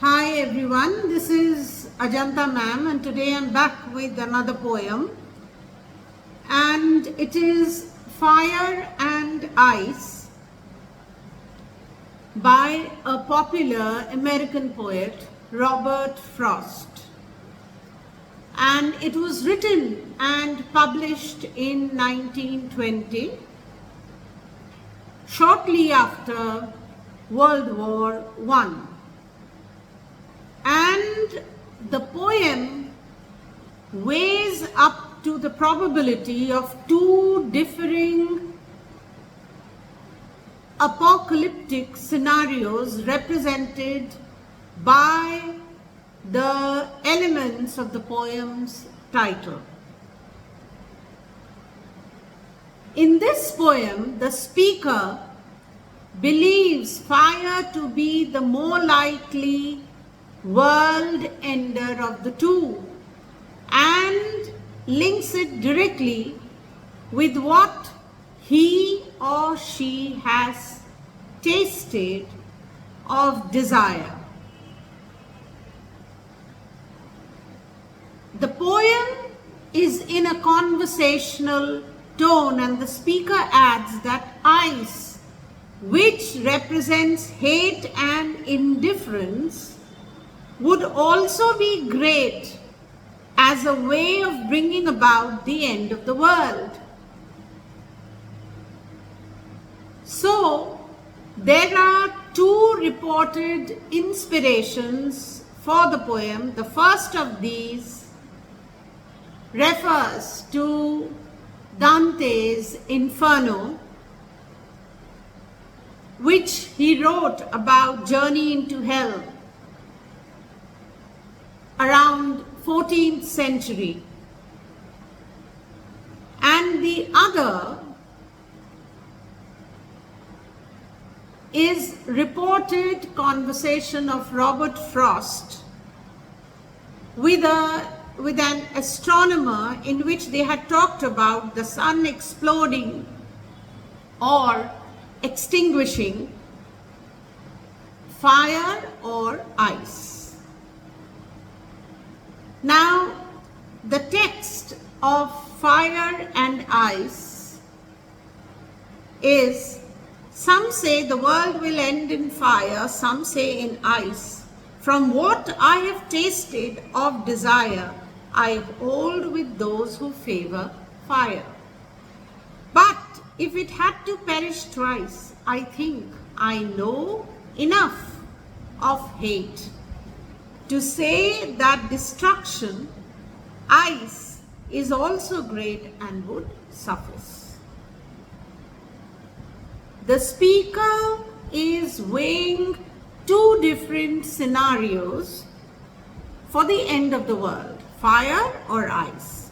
Hi everyone, this is Ajanta ma'am and today I'm back with another poem and it is Fire and Ice by a popular American poet, Robert Frost. And it was written and published in 1920, shortly after World War I. And the poem weighs up to the probability of two differing apocalyptic scenarios represented by the elements of the poem's title. In this poem, the speaker believes fire to be the more likely world ender of the two and links it directly with what he or she has tasted of desire. The poem is in a conversational tone and the speaker adds that ice, which represents hate and indifference, would also be great as a way of bringing about the end of the world. So, there are two reported inspirations for the poem. The first of these refers to Dante's Inferno, which he wrote about journey into hell around 14th century. And the other is reported conversation of Robert Frost with an astronomer in which they had talked about the sun exploding or extinguishing fire or ice. Now, the text of Fire and Ice is, some say the world will end in fire, some say in ice. From what I have tasted of desire, I hold with those who favor fire. But if it had to perish twice, I think I know enough of hate to say that destruction, ice, is also great and would suffice. The speaker is weighing two different scenarios for the end of the world, fire or ice.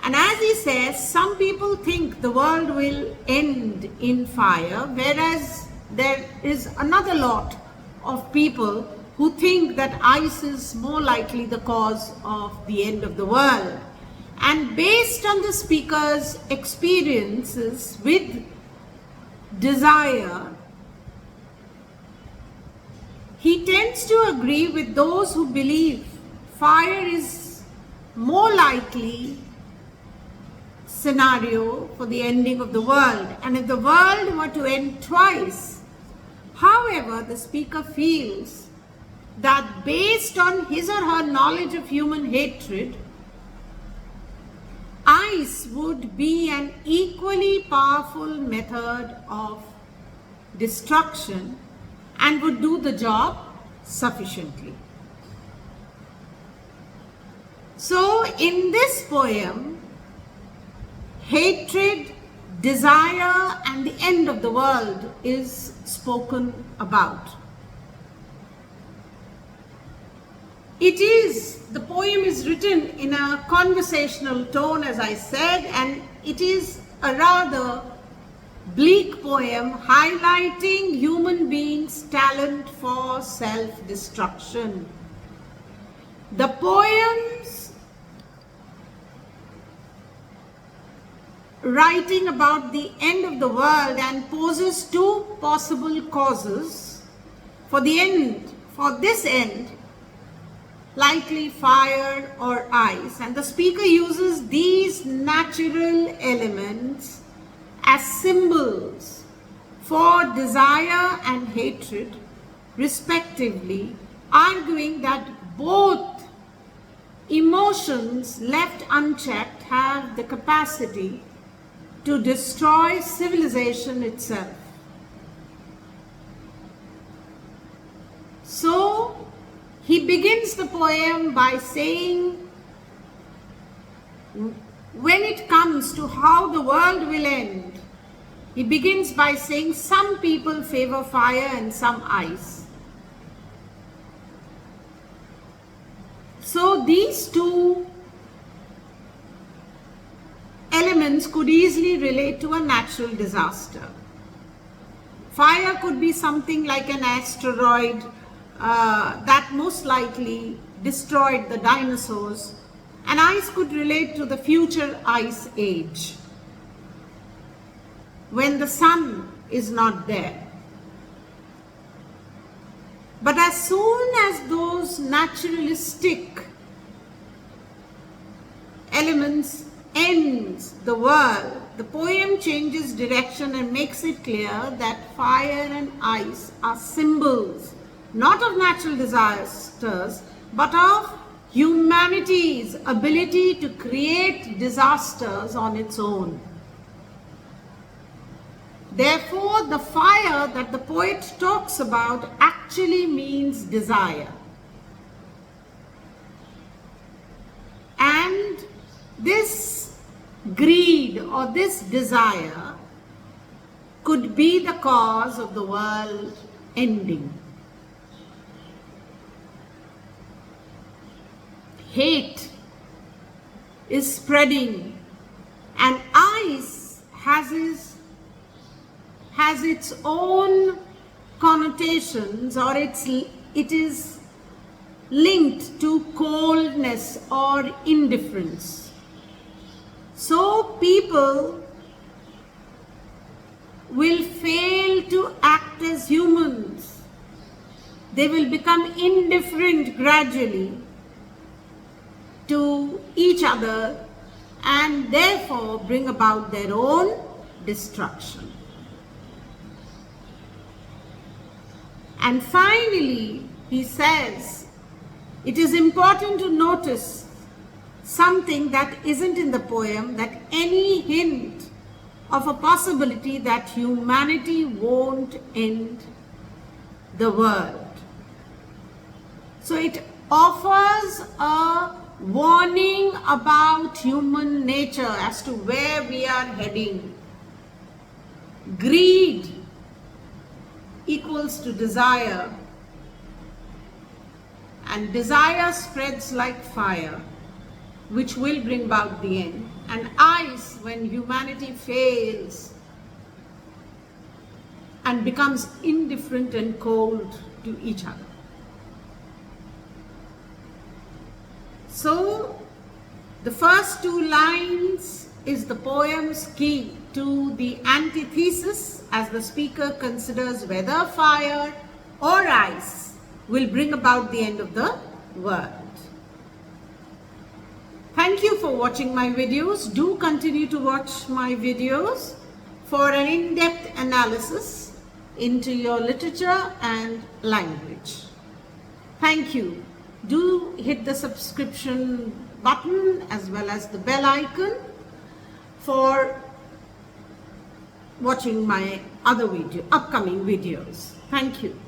And as he says, some people think the world will end in fire, whereas there is another lot of people who think that ice is more likely the cause of the end of the world. And based on the speaker's experiences with desire, he tends to agree with those who believe fire is more likely scenario for the ending of the world. And if the world were to end twice, however, the speaker feels that based on his or her knowledge of human hatred, ice would be an equally powerful method of destruction and would do the job sufficiently. So in this poem, hatred, desire, and the end of the world is spoken about. The poem is written in a conversational tone, as I said, and it is a rather bleak poem highlighting human beings' talent for self-destruction. The poem's writing about the end of the world and poses two possible causes for the end for this end, likely fire or ice, and the speaker uses these natural elements as symbols for desire and hatred, respectively, arguing that both emotions left unchecked have the capacity to destroy civilization itself. So, he begins the poem by saying, when it comes to how the world will end, he begins by saying some people favor fire and some ice. So these two elements could easily relate to a natural disaster. Fire could be something like an asteroid that most likely destroyed the dinosaurs, and ice could relate to the future ice age, when the sun is not there. But as soon as those naturalistic elements ends the world, the poem changes direction and makes it clear that fire and ice are symbols not of natural disasters, but of humanity's ability to create disasters on its own. Therefore, the fire that the poet talks about actually means desire. And this greed or this desire could be the cause of the world ending. Hate is spreading, and ice has its own connotations, or it is linked to coldness or indifference. So people will fail to act as humans. They will become indifferent gradually to each other and therefore bring about their own destruction. And finally, he says, it is important to notice something that isn't in the poem, that any hint of a possibility that humanity won't end the world. So it offers a warning about human nature as to where we are heading. Greed equals to desire, and desire spreads like fire, which will bring about the end. And ice, when humanity fails and becomes indifferent and cold to each other. So, the first two lines is the poem's key to the antithesis, as the speaker considers whether fire or ice will bring about the end of the world. Thank you for watching my videos. Do continue to watch my videos for an in-depth analysis into your literature and language. Thank you. Do hit the subscription button as well as the bell icon for watching my other upcoming videos. Thank you.